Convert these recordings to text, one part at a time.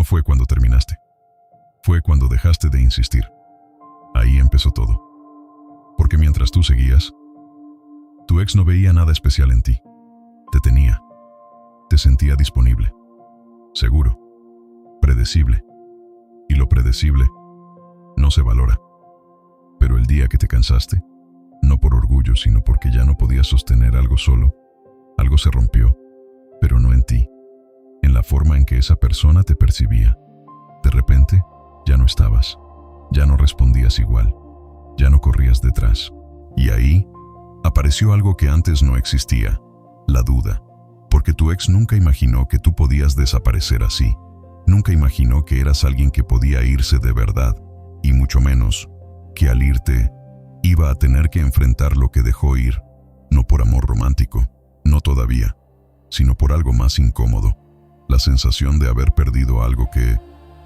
no fue cuando terminaste. Fue cuando dejaste de insistir. Ahí empezó todo. Porque mientras tú seguías, tu ex no veía nada especial en ti. Te tenía. Te sentía disponible. Seguro. Predecible. Y lo predecible no se valora. Pero el día que te cansaste, no por orgullo, sino porque ya no podías sostener algo solo, algo se rompió, pero no en ti, en la forma en que esa persona te percibía. De repente, ya no estabas, ya no respondías igual, ya no corrías detrás. Y ahí apareció algo que antes no existía, la duda, porque tu ex nunca imaginó que tú podías desaparecer así, nunca imaginó que eras alguien que podía irse de verdad, y mucho menos que al irte iba a tener que enfrentar lo que dejó ir, no por amor romántico, no todavía, sino por algo más incómodo, la sensación de haber perdido algo que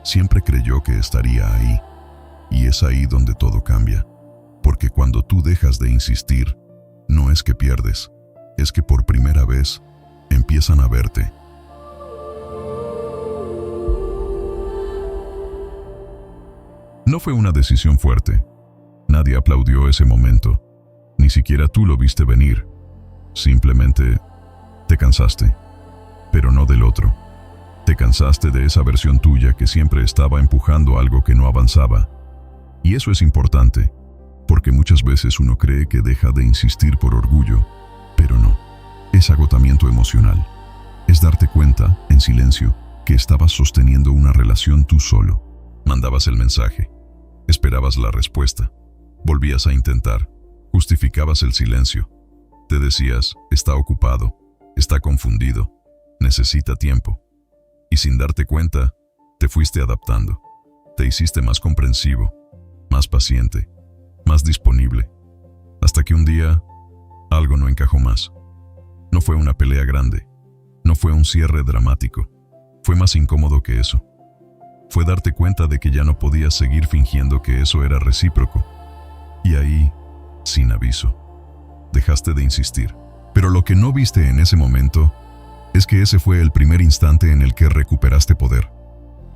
siempre creyó que estaría ahí. Y es ahí donde todo cambia, porque cuando tú dejas de insistir, no es que pierdes, es que por primera vez empiezan a verte. No fue una decisión fuerte. Nadie aplaudió ese momento. Ni siquiera tú lo viste venir. Simplemente te cansaste. Pero no del otro. Te cansaste de esa versión tuya que siempre estaba empujando algo que no avanzaba. Y eso es importante, porque muchas veces uno cree que deja de insistir por orgullo, pero no. Es agotamiento emocional. Es darte cuenta, en silencio, que estabas sosteniendo una relación tú solo. Mandabas el mensaje. Esperabas la respuesta. Volvías a intentar. Justificabas el silencio. Te decías, está ocupado, está confundido, necesita tiempo. Y sin darte cuenta, te fuiste adaptando. Te hiciste más comprensivo, más paciente, más disponible. Hasta que un día, algo no encajó más. No fue una pelea grande. No fue un cierre dramático. Fue más incómodo que eso. Fue darte cuenta de que ya no podías seguir fingiendo que eso era recíproco. Y ahí, sin aviso, dejaste de insistir. Pero lo que no viste en ese momento es que ese fue el primer instante en el que recuperaste poder.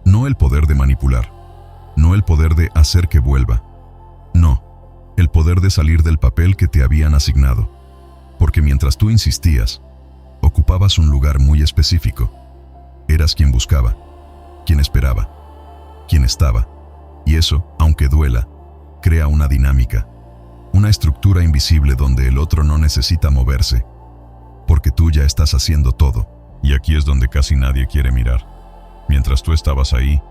No el poder de manipular, no el poder de hacer que vuelva. No, el poder de salir del papel que te habían asignado. Porque mientras tú insistías, ocupabas un lugar muy específico. Eras quien buscaba, quien esperaba, quien estaba. Y eso, aunque duela, crea una dinámica, una estructura invisible donde el otro no necesita moverse, porque tú ya estás haciendo todo. Y aquí es donde casi nadie quiere mirar. Mientras tú estabas ahí,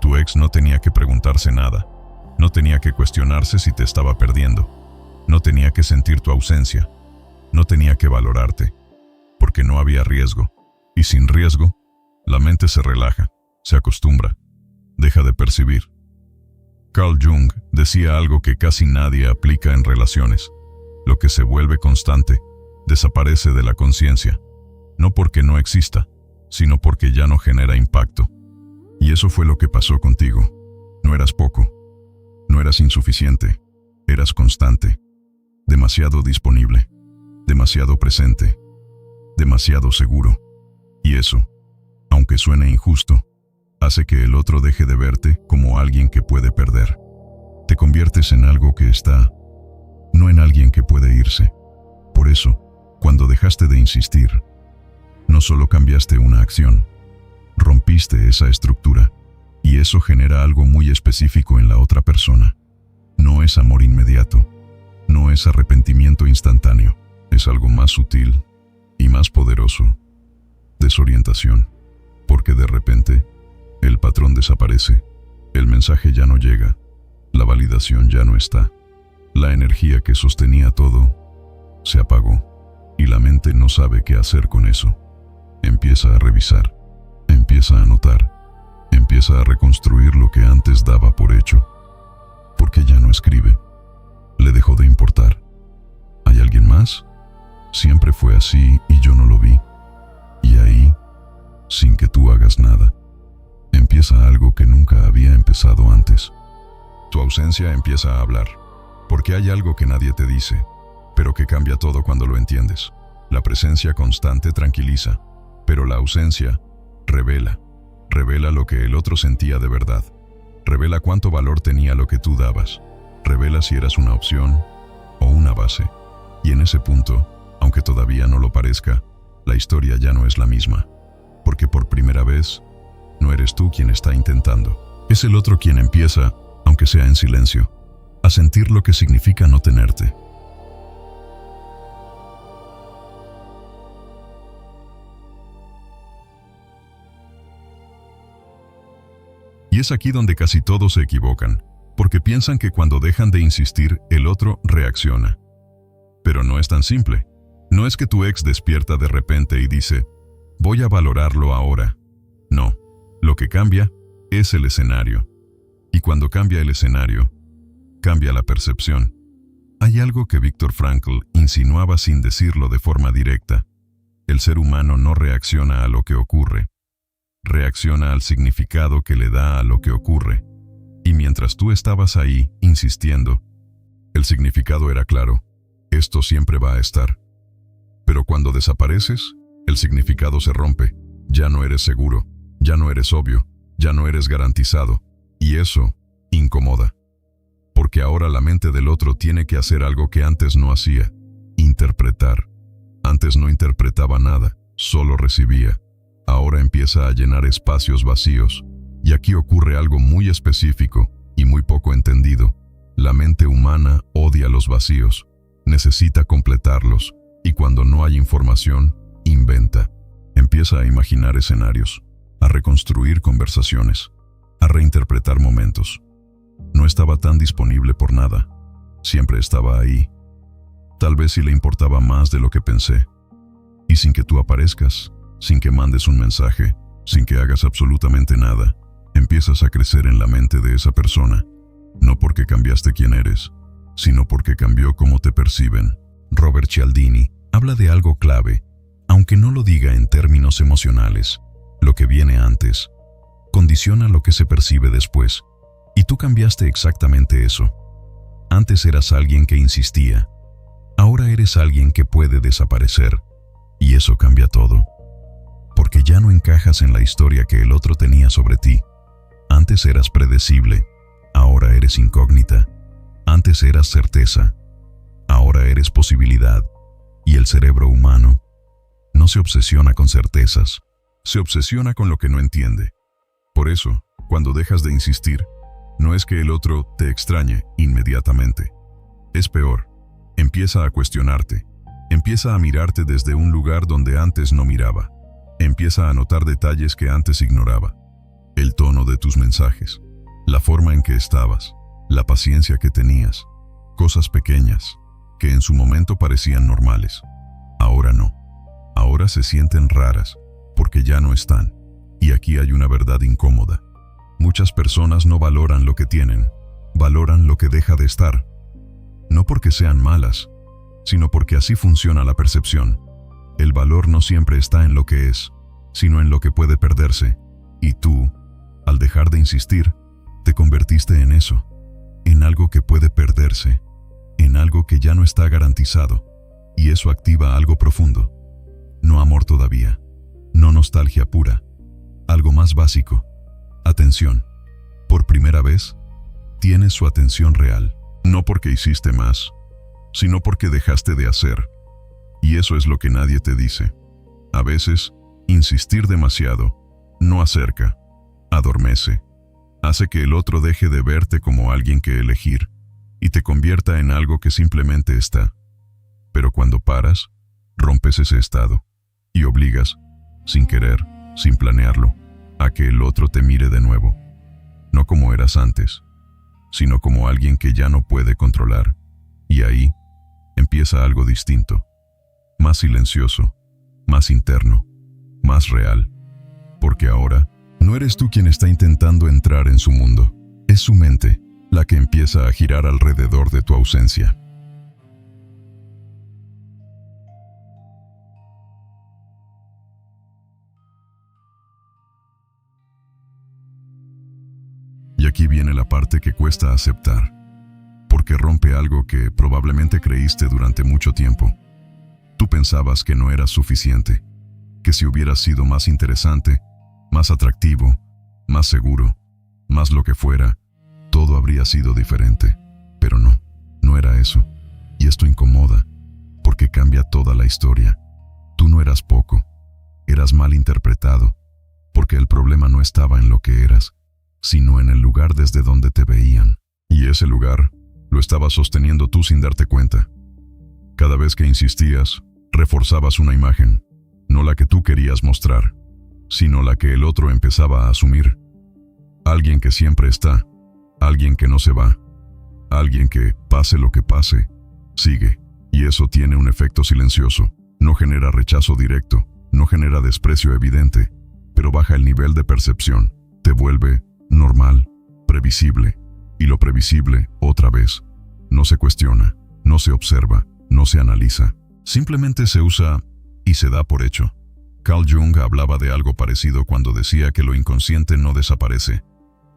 tu ex no tenía que preguntarse nada, no tenía que cuestionarse si te estaba perdiendo, no tenía que sentir tu ausencia, no tenía que valorarte, porque no había riesgo. Y sin riesgo, la mente se relaja, se acostumbra, deja de percibir. Carl Jung decía algo que casi nadie aplica en relaciones. Lo que se vuelve constante, desaparece de la conciencia. No porque no exista, sino porque ya no genera impacto. Y eso fue lo que pasó contigo. No eras poco, no eras insuficiente, eras constante, demasiado disponible, demasiado presente, demasiado seguro. Y eso, aunque suene injusto, hace que el otro deje de verte como alguien que puede perder. Te conviertes en algo que está, no en alguien que puede irse. Por eso, cuando dejaste de insistir, no solo cambiaste una acción, rompiste esa estructura, y eso genera algo muy específico en la otra persona. No es amor inmediato, no es arrepentimiento instantáneo, es algo más sutil y más poderoso. Desorientación, porque de repente, el patrón desaparece, el mensaje ya no llega, la validación ya no está, la energía que sostenía todo se apagó, y la mente no sabe qué hacer con eso. Empieza a revisar, empieza a notar, empieza a reconstruir lo que antes daba por hecho, porque ya no escribe, le dejó de importar. ¿Hay alguien más? Siempre fue así y yo no lo vi. Y ahí, sin que tú hagas nada, empieza algo que nunca había empezado antes. Tu ausencia empieza a hablar, porque hay algo que nadie te dice, pero que cambia todo cuando lo entiendes. La presencia constante tranquiliza, pero la ausencia revela. Revela lo que el otro sentía de verdad. Revela cuánto valor tenía lo que tú dabas. Revela si eras una opción o una base. Y en ese punto, aunque todavía no lo parezca, la historia ya no es la misma. Porque por primera vez, no eres tú quien está intentando. Es el otro quien empieza, aunque sea en silencio, a sentir lo que significa no tenerte. Y es aquí donde casi todos se equivocan, porque piensan que cuando dejan de insistir, el otro reacciona. Pero no es tan simple. No es que tu ex despierta de repente y dice, voy a valorarlo ahora. No, lo que cambia es el escenario. Y cuando cambia el escenario, cambia la percepción. Hay algo que Viktor Frankl insinuaba sin decirlo de forma directa. El ser humano no reacciona a lo que ocurre. Reacciona al significado que le da a lo que ocurre. Y mientras tú estabas ahí, insistiendo, el significado era claro. Esto siempre va a estar. Pero cuando desapareces, el significado se rompe. Ya no eres seguro, ya no eres obvio, ya no eres garantizado. Y eso incomoda. Porque ahora la mente del otro tiene que hacer algo que antes no hacía. Interpretar. Antes no interpretaba nada, solo recibía. Ahora empieza a llenar espacios vacíos. Y aquí ocurre algo muy específico y muy poco entendido. La mente humana odia los vacíos. Necesita completarlos. Y cuando no hay información, inventa. Empieza a imaginar escenarios, a reconstruir conversaciones, a reinterpretar momentos. No estaba tan disponible por nada. Siempre estaba ahí. Tal vez sí le importaba más de lo que pensé. Y sin que tú aparezcas, sin que mandes un mensaje, sin que hagas absolutamente nada, empiezas a crecer en la mente de esa persona. No porque cambiaste quién eres, sino porque cambió cómo te perciben. Robert Cialdini habla de algo clave, aunque no lo diga en términos emocionales. Lo que viene antes condiciona lo que se percibe después. Y tú cambiaste exactamente eso. Antes eras alguien que insistía. Ahora eres alguien que puede desaparecer. Y eso cambia todo. Porque ya no encajas en la historia que el otro tenía sobre ti. Antes eras predecible. Ahora eres incógnita. Antes eras certeza. Ahora eres posibilidad. Y el cerebro humano no se obsesiona con certezas. Se obsesiona con lo que no entiende. Por eso, cuando dejas de insistir, no es que el otro te extrañe inmediatamente. Es peor. Empieza a cuestionarte. Empieza a mirarte desde un lugar donde antes no miraba. Empieza a notar detalles que antes ignoraba. El tono de tus mensajes. La forma en que estabas. La paciencia que tenías. Cosas pequeñas que en su momento parecían normales. Ahora no. Ahora se sienten raras, porque ya no están. Y aquí hay una verdad incómoda. Muchas personas no valoran lo que tienen, valoran lo que deja de estar. No porque sean malas, sino porque así funciona la percepción. El valor no siempre está en lo que es, sino en lo que puede perderse. Y tú, al dejar de insistir, te convertiste en eso, en algo que puede perderse, en algo que ya no está garantizado. Y eso activa algo profundo. No amor todavía, no nostalgia pura, algo más básico. Atención. Por primera vez, tienes su atención real. No porque hiciste más, sino porque dejaste de hacer. Y eso es lo que nadie te dice. A veces, insistir demasiado no acerca, adormece. Hace que el otro deje de verte como alguien que elegir y te convierta en algo que simplemente está. Pero cuando paras, rompes ese estado y obligas, sin querer, sin planearlo, a que el otro te mire de nuevo. No como eras antes, sino como alguien que ya no puede controlar. Y ahí empieza algo distinto, más silencioso, más interno, más real. Porque ahora no eres tú quien está intentando entrar en su mundo, es su mente la que empieza a girar alrededor de tu ausencia. Y aquí viene la parte que cuesta aceptar, porque rompe algo que probablemente creíste durante mucho tiempo. Tú pensabas que no eras suficiente, que si hubieras sido más interesante, más atractivo, más seguro, más lo que fuera, todo habría sido diferente. Pero no, no era eso. Y esto incomoda, porque cambia toda la historia. Tú no eras poco, eras mal interpretado, porque el problema no estaba en lo que eras, sino en el lugar desde donde te veían. Y ese lugar lo estabas sosteniendo tú sin darte cuenta. Cada vez que insistías, reforzabas una imagen, no la que tú querías mostrar, sino la que el otro empezaba a asumir. Alguien que siempre está, alguien que no se va, alguien que, pase lo que pase, sigue. Y eso tiene un efecto silencioso. No genera rechazo directo, no genera desprecio evidente, pero baja el nivel de percepción. Te vuelve normal, previsible. Y lo previsible, otra vez, no se cuestiona, no se observa, no se analiza. Simplemente se usa y se da por hecho. Carl Jung hablaba de algo parecido cuando decía que lo inconsciente no desaparece,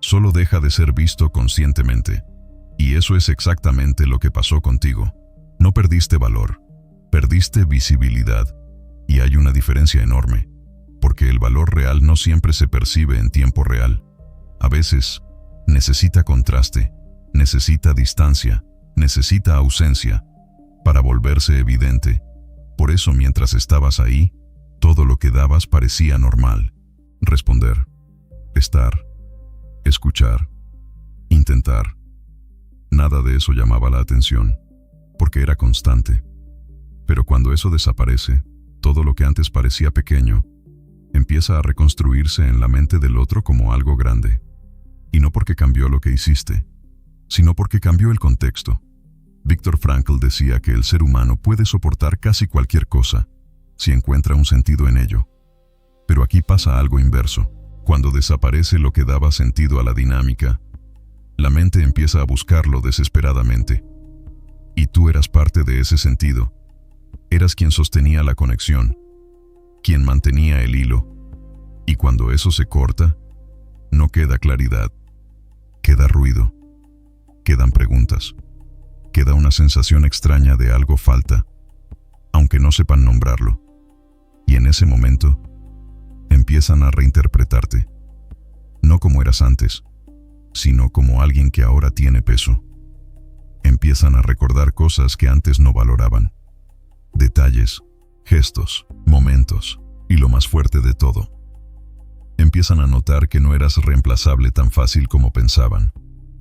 solo deja de ser visto conscientemente. Y eso es exactamente lo que pasó contigo. No perdiste valor, perdiste visibilidad. Y hay una diferencia enorme, porque el valor real no siempre se percibe en tiempo real. A veces, necesita contraste, necesita distancia, necesita ausencia, para volverse evidente. Por eso mientras estabas ahí, todo lo que dabas parecía normal. Responder, estar, escuchar, intentar. Nada de eso llamaba la atención, porque era constante. Pero cuando eso desaparece, todo lo que antes parecía pequeño, empieza a reconstruirse en la mente del otro como algo grande. Y no porque cambió lo que hiciste, sino porque cambió el contexto. Viktor Frankl decía que el ser humano puede soportar casi cualquier cosa, si encuentra un sentido en ello. Pero aquí pasa algo inverso. Cuando desaparece lo que daba sentido a la dinámica, la mente empieza a buscarlo desesperadamente. Y tú eras parte de ese sentido. Eras quien sostenía la conexión, quien mantenía el hilo. Y cuando eso se corta, no queda claridad, queda ruido, quedan preguntas, queda una sensación extraña de algo falta, aunque no sepan nombrarlo. Y en ese momento, empiezan a reinterpretarte, no como eras antes, sino como alguien que ahora tiene peso. Empiezan a recordar cosas que antes no valoraban. Detalles, gestos, momentos, y lo más fuerte de todo, empiezan a notar que no eras reemplazable tan fácil como pensaban.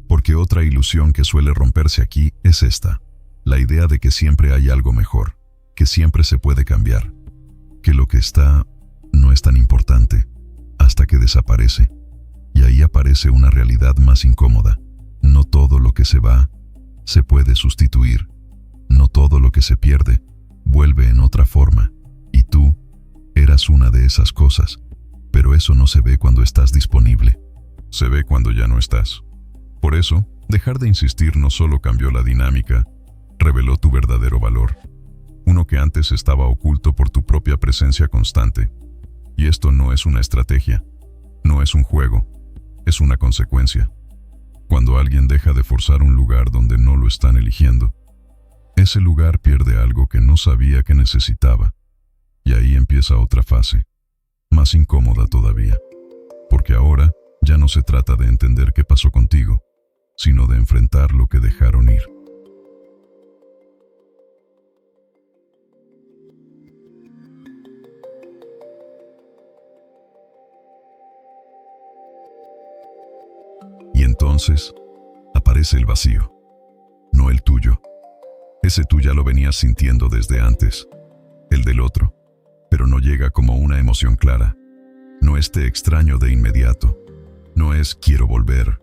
Porque otra ilusión que suele romperse aquí es esta, la idea de que siempre hay algo mejor, que siempre se puede cambiar, que lo que está no es tan importante, hasta que desaparece. Y ahí aparece una realidad más incómoda. No todo lo que se va, se puede sustituir. No todo lo que se pierde, vuelve en otra forma. Y tú, eras una de esas cosas. Pero eso no se ve cuando estás disponible. Se ve cuando ya no estás. Por eso, dejar de insistir no solo cambió la dinámica, reveló tu verdadero valor. Uno que antes estaba oculto por tu propia presencia constante. Y esto no es una estrategia, no es un juego, es una consecuencia. Cuando alguien deja de forzar un lugar donde no lo están eligiendo, ese lugar pierde algo que no sabía que necesitaba. Y ahí empieza otra fase, más incómoda todavía. Porque ahora ya no se trata de entender qué pasó contigo, sino de enfrentar lo que dejaron ir. Y entonces, aparece el vacío, no el tuyo. Ese tú ya lo venías sintiendo desde antes, el del otro, pero no llega como una emoción clara. No es te extraño de inmediato, no es quiero volver.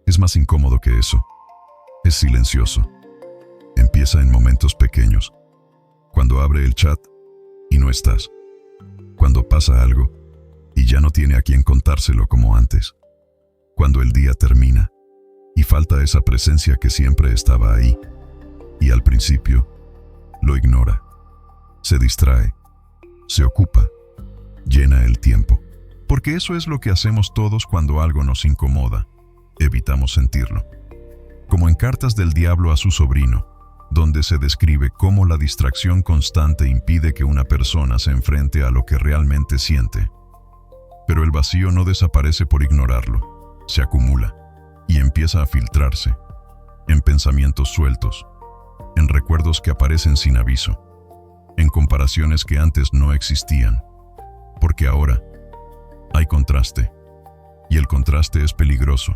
Es más incómodo que eso. Es silencioso. Empieza en momentos pequeños. Cuando abre el chat y no estás. Cuando pasa algo y ya no tiene a quien contárselo como antes. Cuando el día termina y falta esa presencia que siempre estaba ahí. Y al principio, lo ignora. Se distrae. Se ocupa. Llena el tiempo. Porque eso es lo que hacemos todos cuando algo nos incomoda. Evitamos sentirlo. Como en Cartas del Diablo a su sobrino, donde se describe cómo la distracción constante impide que una persona se enfrente a lo que realmente siente. Pero el vacío no desaparece por ignorarlo, se acumula y empieza a filtrarse en pensamientos sueltos, en recuerdos que aparecen sin aviso, en comparaciones que antes no existían, porque ahora hay contraste, y el contraste es peligroso,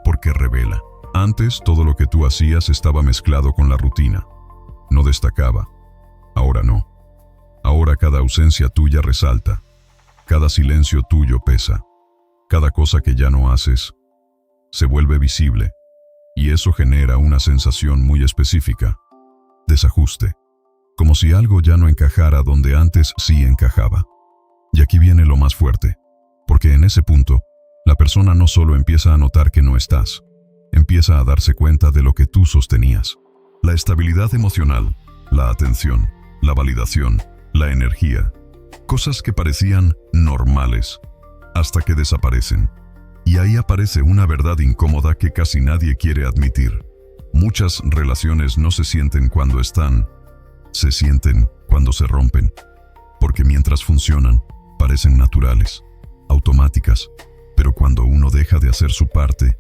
porque revela. Antes todo lo que tú hacías estaba mezclado con la rutina, no destacaba, ahora no. Ahora cada ausencia tuya resalta, cada silencio tuyo pesa, cada cosa que ya no haces se vuelve visible, y eso genera una sensación muy específica, desajuste, como si algo ya no encajara donde antes sí encajaba. Y aquí viene lo más fuerte, porque en ese punto, la persona no solo empieza a notar que no estás, empieza a darse cuenta de lo que tú sostenías. La estabilidad emocional, la atención, la validación, la energía, cosas que parecían normales, hasta que desaparecen. Y ahí aparece una verdad incómoda que casi nadie quiere admitir. Muchas relaciones no se sienten cuando están, se sienten cuando se rompen. Porque mientras funcionan, parecen naturales, automáticas, pero cuando uno deja de hacer su parte,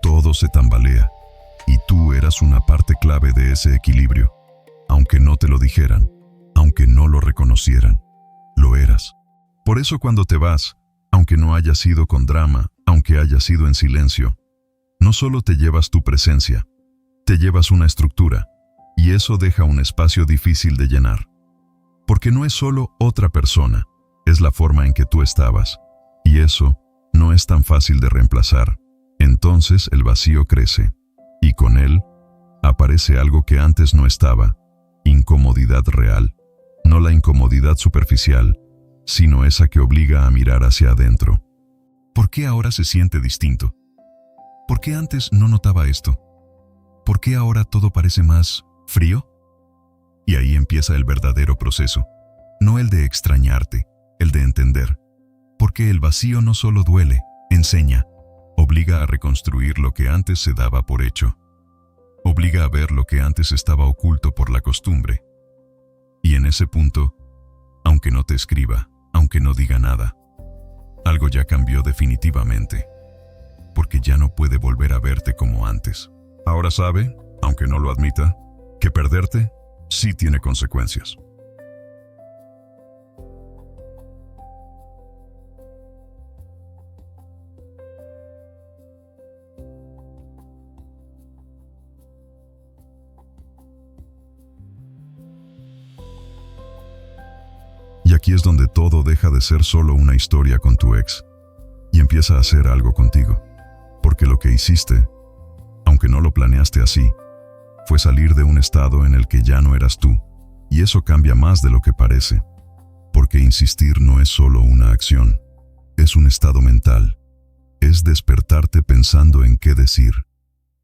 todo se tambalea. Y tú eras una parte clave de ese equilibrio. Aunque no te lo dijeran, aunque no lo reconocieran, lo eras. Por eso cuando te vas, aunque no haya sido con drama, aunque haya sido en silencio, no solo te llevas tu presencia, te llevas una estructura, y eso deja un espacio difícil de llenar. Porque no es solo otra persona, es la forma en que tú estabas, y eso no es tan fácil de reemplazar. Entonces el vacío crece, y con él aparece algo que antes no estaba, incomodidad real, no la incomodidad superficial, sino esa que obliga a mirar hacia adentro. ¿Por qué ahora se siente distinto? ¿Por qué antes no notaba esto? ¿Por qué ahora todo parece más frío? Y ahí empieza el verdadero proceso, no el de extrañarte, el de entender. Porque el vacío no solo duele, enseña, obliga a reconstruir lo que antes se daba por hecho. Obliga a ver lo que antes estaba oculto por la costumbre. Y en ese punto, aunque no te escriba, aunque no diga nada, algo ya cambió definitivamente, porque ya no puede volver a verte como antes. Ahora sabe, aunque no lo admita, que perderte sí tiene consecuencias. Y aquí es donde todo deja de ser solo una historia con tu ex y empieza a ser algo contigo. Porque lo que hiciste, aunque no lo planeaste así, fue salir de un estado en el que ya no eras tú. Y eso cambia más de lo que parece. Porque insistir no es solo una acción, es un estado mental. Es despertarte pensando en qué decir.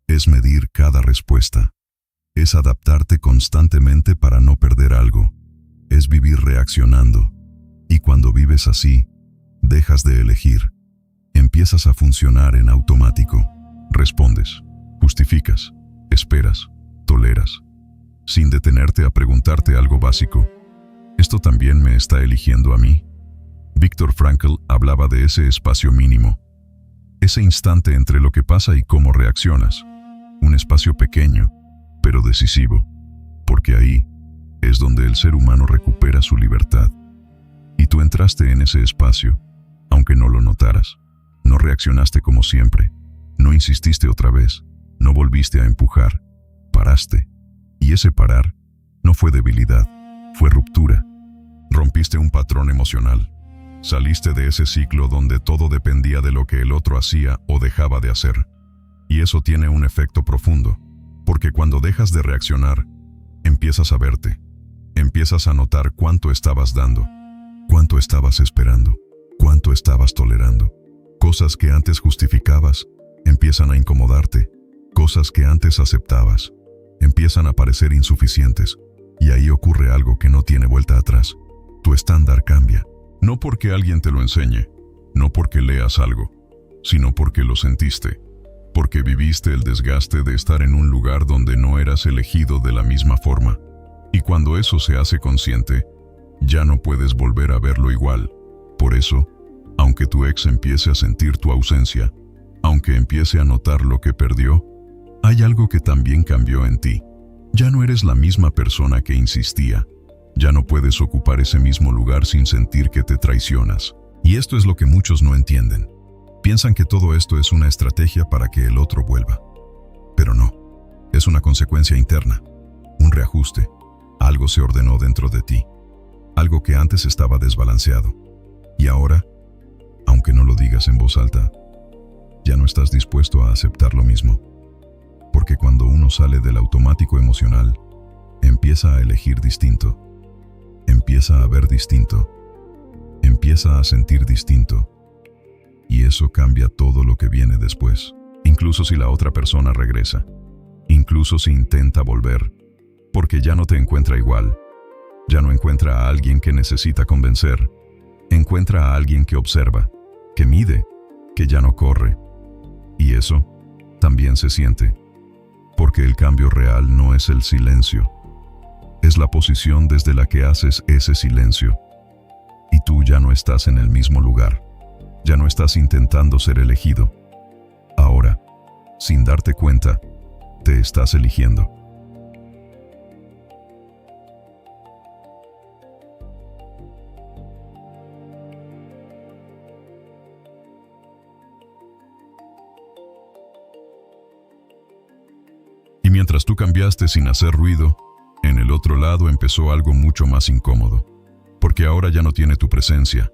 Es medir cada respuesta. Es adaptarte constantemente para no perder algo. Es vivir reaccionando. Y cuando vives así, dejas de elegir. Empiezas a funcionar en automático. Respondes, justificas, esperas, toleras, sin detenerte a preguntarte algo básico. ¿Esto también me está eligiendo a mí? Viktor Frankl hablaba de ese espacio mínimo. Ese instante entre lo que pasa y cómo reaccionas. Un espacio pequeño, pero decisivo. Porque ahí es donde el ser humano recupera su libertad. Y tú entraste en ese espacio, aunque no lo notaras. No reaccionaste como siempre, no insististe otra vez, no volviste a empujar, paraste. Y ese parar no fue debilidad, fue ruptura. Rompiste un patrón emocional. Saliste de ese ciclo donde todo dependía de lo que el otro hacía o dejaba de hacer. Y eso tiene un efecto profundo, porque cuando dejas de reaccionar, empiezas a verte. Empiezas a notar cuánto estabas dando, cuánto estabas esperando, cuánto estabas tolerando. Cosas que antes justificabas empiezan a incomodarte. Cosas que antes aceptabas empiezan a parecer insuficientes. Y ahí ocurre algo que no tiene vuelta atrás. Tu estándar cambia. No porque alguien te lo enseñe, no porque leas algo, sino porque lo sentiste. Porque viviste el desgaste de estar en un lugar donde no eras elegido de la misma forma. Y cuando eso se hace consciente, ya no puedes volver a verlo igual. Por eso, Aunque tu ex empiece a sentir tu ausencia, aunque empiece a notar lo que perdió, hay algo que también cambió en ti. Ya no eres la misma persona que insistía. Ya no puedes ocupar ese mismo lugar sin sentir que te traicionas. Y esto es lo que muchos no entienden. Piensan que todo esto es una estrategia para que el otro vuelva. Pero no. Es una consecuencia interna. Un reajuste. Algo se ordenó dentro de ti. Algo que antes estaba desbalanceado. Y ahora, aunque no lo digas en voz alta, ya no estás dispuesto a aceptar lo mismo. Porque cuando uno sale del automático emocional, empieza a elegir distinto. Empieza a ver distinto. Empieza a sentir distinto. Y eso cambia todo lo que viene después. Incluso si la otra persona regresa. Incluso si intenta volver. Porque ya no te encuentra igual. Ya no encuentra a alguien que necesita convencer. Encuentra a alguien que observa, que mide, que ya no corre. Y eso también se siente. Porque el cambio real no es el silencio. Es la posición desde la que haces ese silencio. Y tú ya no estás en el mismo lugar. Ya no estás intentando ser elegido. Ahora, sin darte cuenta, te estás eligiendo. Y mientras tú cambiaste sin hacer ruido, en el otro lado empezó algo mucho más incómodo. Porque ahora ya no tiene tu presencia,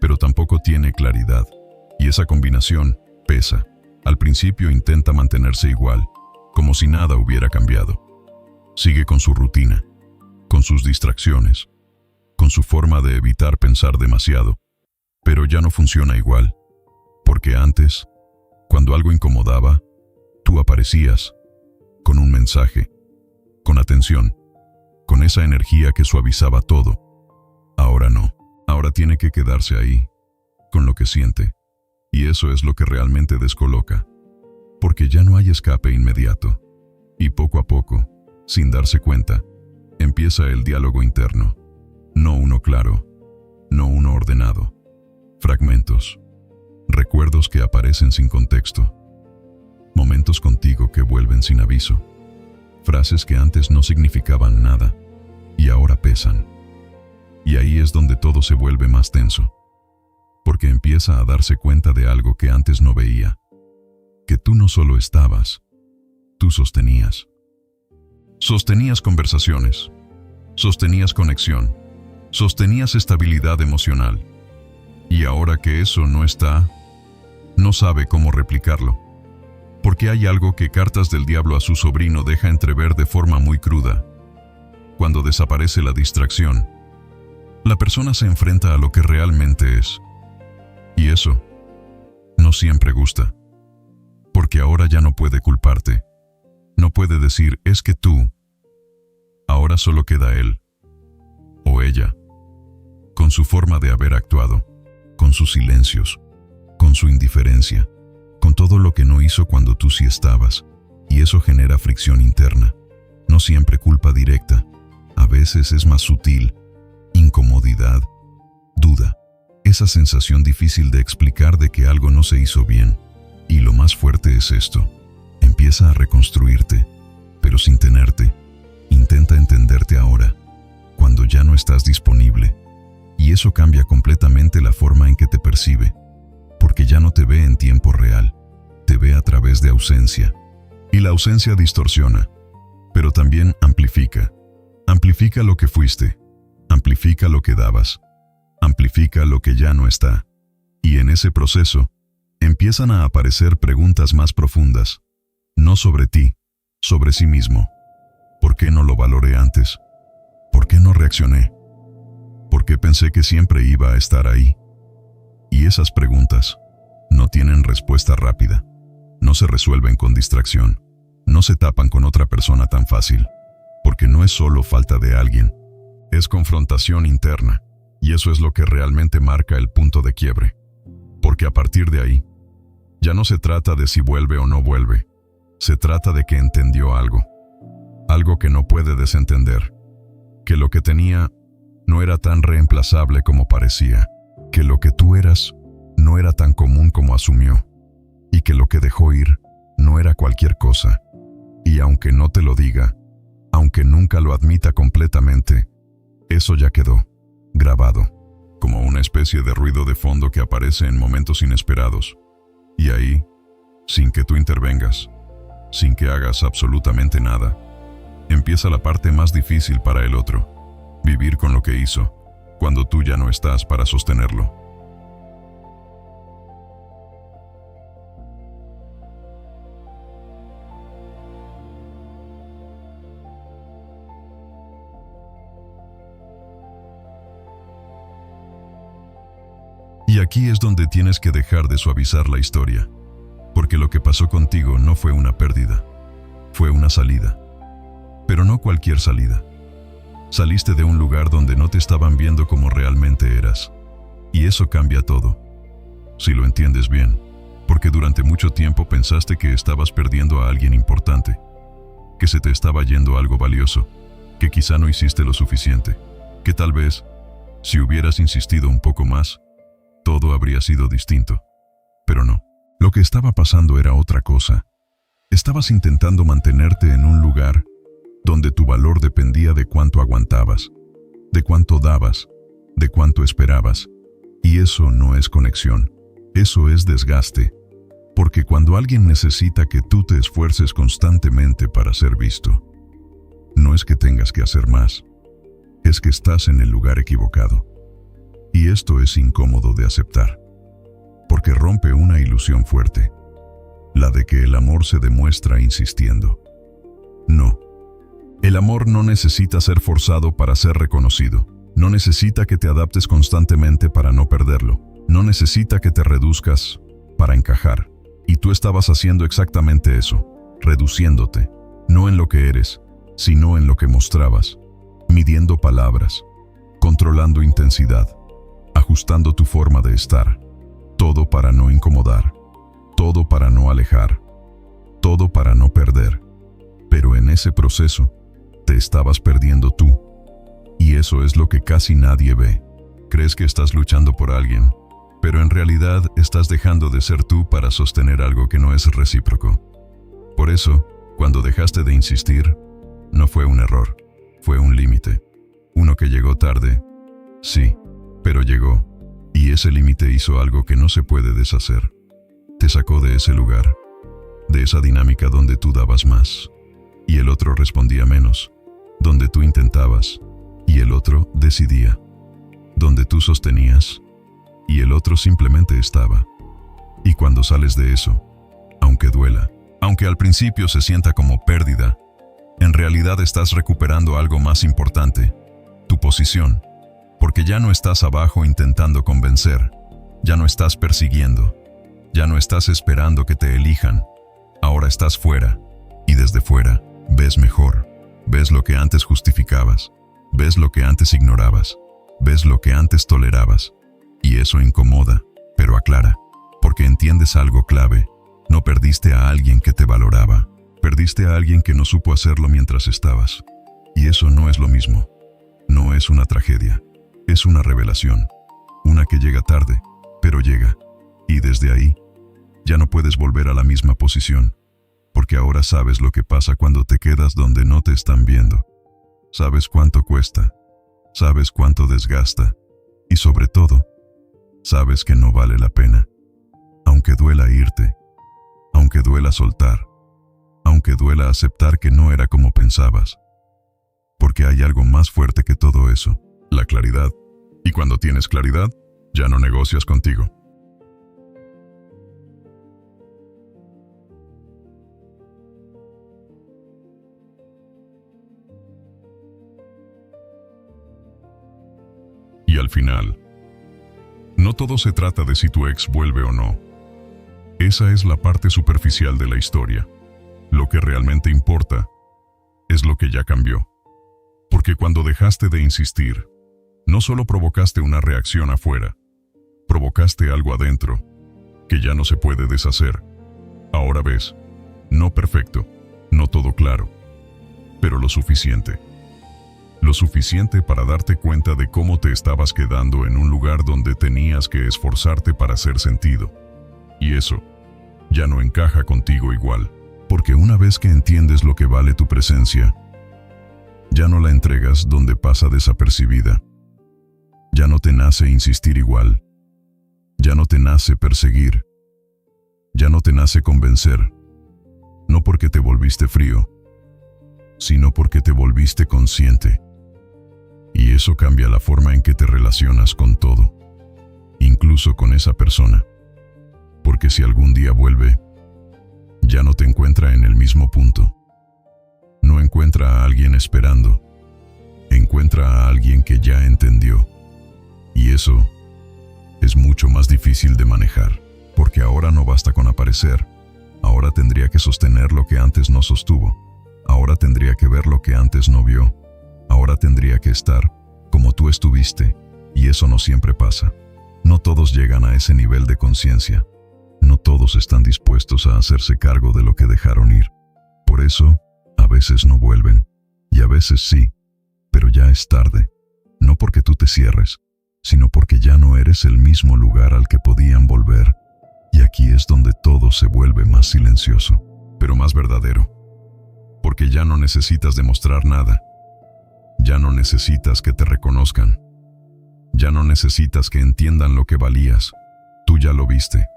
pero tampoco tiene claridad. Y esa combinación pesa. Al principio intenta mantenerse igual, como si nada hubiera cambiado. Sigue con su rutina, con sus distracciones, con su forma de evitar pensar demasiado. Pero ya no funciona igual. Porque antes, cuando algo incomodaba, tú aparecías, con un mensaje, con atención, con esa energía que suavizaba todo. Ahora no, ahora tiene que quedarse ahí, con lo que siente, y eso es lo que realmente descoloca, porque ya no hay escape inmediato, y poco a poco, sin darse cuenta, empieza el diálogo interno, no uno claro, no uno ordenado, fragmentos, recuerdos que aparecen sin contexto, momentos contigo que vuelven sin aviso, frases que antes no significaban nada y ahora pesan. Y ahí es donde todo se vuelve más tenso, porque empieza a darse cuenta de algo que antes no veía, que tú no solo estabas, tú sostenías. Sostenías conversaciones, sostenías conexión, sostenías estabilidad emocional. Y ahora que eso no está, no sabe cómo replicarlo. Porque hay algo que Cartas del Diablo a su sobrino deja entrever de forma muy cruda. Cuando desaparece la distracción, la persona se enfrenta a lo que realmente es. Y eso no siempre gusta. Porque ahora ya no puede culparte. No puede decir, es que tú. Ahora solo queda él. O ella. Con su forma de haber actuado. Con sus silencios. Con su indiferencia. Con todo lo que no hizo cuando tú sí estabas, y eso genera fricción interna. No siempre culpa directa, a veces es más sutil, incomodidad, duda, esa sensación difícil de explicar de que algo no se hizo bien. Y lo más fuerte es esto, empieza a reconstruirte, pero sin tenerte. Intenta entenderte ahora, cuando ya no estás disponible, y eso cambia completamente la forma en que te percibe. Porque ya no te ve en tiempo real, te ve a través de ausencia. Y la ausencia distorsiona, pero también amplifica. Amplifica lo que fuiste, amplifica lo que dabas, amplifica lo que ya no está. Y en ese proceso, empiezan a aparecer preguntas más profundas, no sobre ti, sobre sí mismo. ¿Por qué no lo valoré antes? ¿Por qué no reaccioné? ¿Por qué pensé que siempre iba a estar ahí? Y esas preguntas no tienen respuesta rápida, no se resuelven con distracción, no se tapan con otra persona tan fácil, porque no es solo falta de alguien, es confrontación interna, y eso es lo que realmente marca el punto de quiebre. Porque a partir de ahí, ya no se trata de si vuelve o no vuelve, se trata de que entendió algo que no puede desentender, que lo que tenía no era tan reemplazable como parecía, que lo que tú eras no era tan común como asumió, y que lo que dejó ir no era cualquier cosa. Y aunque no te lo diga, aunque nunca lo admita completamente, eso ya quedó, grabado, como una especie de ruido de fondo que aparece en momentos inesperados. Y ahí, sin que tú intervengas, sin que hagas absolutamente nada, empieza la parte más difícil para el otro, vivir con lo que hizo, cuando tú ya no estás para sostenerlo. Y aquí es donde tienes que dejar de suavizar la historia, porque lo que pasó contigo no fue una pérdida, fue una salida. Pero no cualquier salida. Saliste de un lugar donde no te estaban viendo como realmente eras, y eso cambia todo, si lo entiendes bien, porque durante mucho tiempo pensaste que estabas perdiendo a alguien importante, que se te estaba yendo algo valioso, que quizá no hiciste lo suficiente, que tal vez, si hubieras insistido un poco más, todo habría sido distinto. Pero no, lo que estaba pasando era otra cosa. Estabas intentando mantenerte en un lugar donde tu valor dependía de cuánto aguantabas, de cuánto dabas, de cuánto esperabas. Y eso no es conexión, eso es desgaste. Porque cuando alguien necesita que tú te esfuerces constantemente para ser visto, no es que tengas que hacer más, es que estás en el lugar equivocado. Y esto es incómodo de aceptar, porque rompe una ilusión fuerte, la de que el amor se demuestra insistiendo. No. El amor no necesita ser forzado para ser reconocido. No necesita que te adaptes constantemente para no perderlo. No necesita que te reduzcas para encajar. Y tú estabas haciendo exactamente eso, reduciéndote, no en lo que eres, sino en lo que mostrabas, midiendo palabras, controlando intensidad, ajustando tu forma de estar, todo para no incomodar, todo para no alejar, todo para no perder. Pero en ese proceso, te estabas perdiendo tú. Y eso es lo que casi nadie ve. Crees que estás luchando por alguien, pero en realidad estás dejando de ser tú para sostener algo que no es recíproco. Por eso, cuando dejaste de insistir, no fue un error, fue un límite. Uno que llegó tarde, sí, pero llegó. Y ese límite hizo algo que no se puede deshacer. Te sacó de ese lugar, de esa dinámica donde tú dabas más, y el otro respondía menos, donde tú intentabas, y el otro decidía, donde tú sostenías, y el otro simplemente estaba. Y cuando sales de eso, aunque duela, aunque al principio se sienta como pérdida, en realidad estás recuperando algo más importante, tu posición, porque ya no estás abajo intentando convencer, ya no estás persiguiendo, ya no estás esperando que te elijan, ahora estás fuera, y desde fuera ves mejor, ves lo que antes justificabas, ves lo que antes ignorabas, ves lo que antes tolerabas, y eso incomoda, pero aclara, porque entiendes algo clave, no perdiste a alguien que te valoraba, perdiste a alguien que no supo hacerlo mientras estabas, y eso no es lo mismo, no es una tragedia, es una revelación, una que llega tarde, pero llega, y desde ahí, ya no puedes volver a la misma posición, porque ahora sabes lo que pasa cuando te quedas donde no te están viendo. Sabes cuánto cuesta, sabes cuánto desgasta, y sobre todo, sabes que no vale la pena. Aunque duela irte, aunque duela soltar, aunque duela aceptar que no era como pensabas. Porque hay algo más fuerte que todo eso, la claridad. Y cuando tienes claridad, ya no negocias contigo. Y al final, no todo se trata de si tu ex vuelve o no. Esa es la parte superficial de la historia. Lo que realmente importa es lo que ya cambió. Porque cuando dejaste de insistir, no solo provocaste una reacción afuera, provocaste algo adentro, que ya no se puede deshacer. Ahora ves, no perfecto, no todo claro, pero lo suficiente. Lo suficiente para darte cuenta de cómo te estabas quedando en un lugar donde tenías que esforzarte para hacer sentido. Y eso ya no encaja contigo igual, porque una vez que entiendes lo que vale tu presencia, ya no la entregas donde pasa desapercibida. Ya no te nace insistir igual. Ya no te nace perseguir. Ya no te nace convencer. No porque te volviste frío, sino porque te volviste consciente. Y eso cambia la forma en que te relacionas con todo, incluso con esa persona. Porque si algún día vuelve, ya no te encuentra en el mismo punto. No encuentra a alguien esperando, encuentra a alguien que ya entendió. Y eso es mucho más difícil de manejar, porque ahora no basta con aparecer, ahora tendría que sostener lo que antes no sostuvo, ahora tendría que ver lo que antes no vio, ahora tendría que estar como tú estuviste, y eso no siempre pasa. No todos llegan a ese nivel de conciencia, no todos están dispuestos a hacerse cargo de lo que dejaron ir. Por eso, a veces no vuelven, y a veces sí, pero ya es tarde, no porque tú te cierres, sino porque ya no eres el mismo lugar al que podían volver. Y aquí es donde todo se vuelve más silencioso, pero más verdadero. Porque ya no necesitas demostrar nada. Ya no necesitas que te reconozcan. Ya no necesitas que entiendan lo que valías. Tú ya lo viste.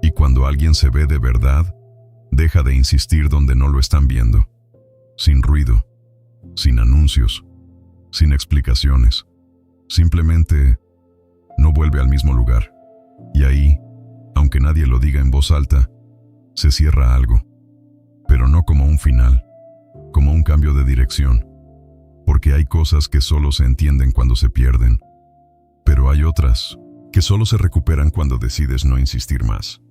Y cuando alguien se ve de verdad, deja de insistir donde no lo están viendo. Sin ruido, sin anuncios, sin explicaciones. Simplemente no vuelve al mismo lugar. Y ahí, aunque nadie lo diga en voz alta, se cierra algo. Pero no como un final, como un cambio de dirección. Porque hay cosas que solo se entienden cuando se pierden. Pero hay otras que solo se recuperan cuando decides no insistir más.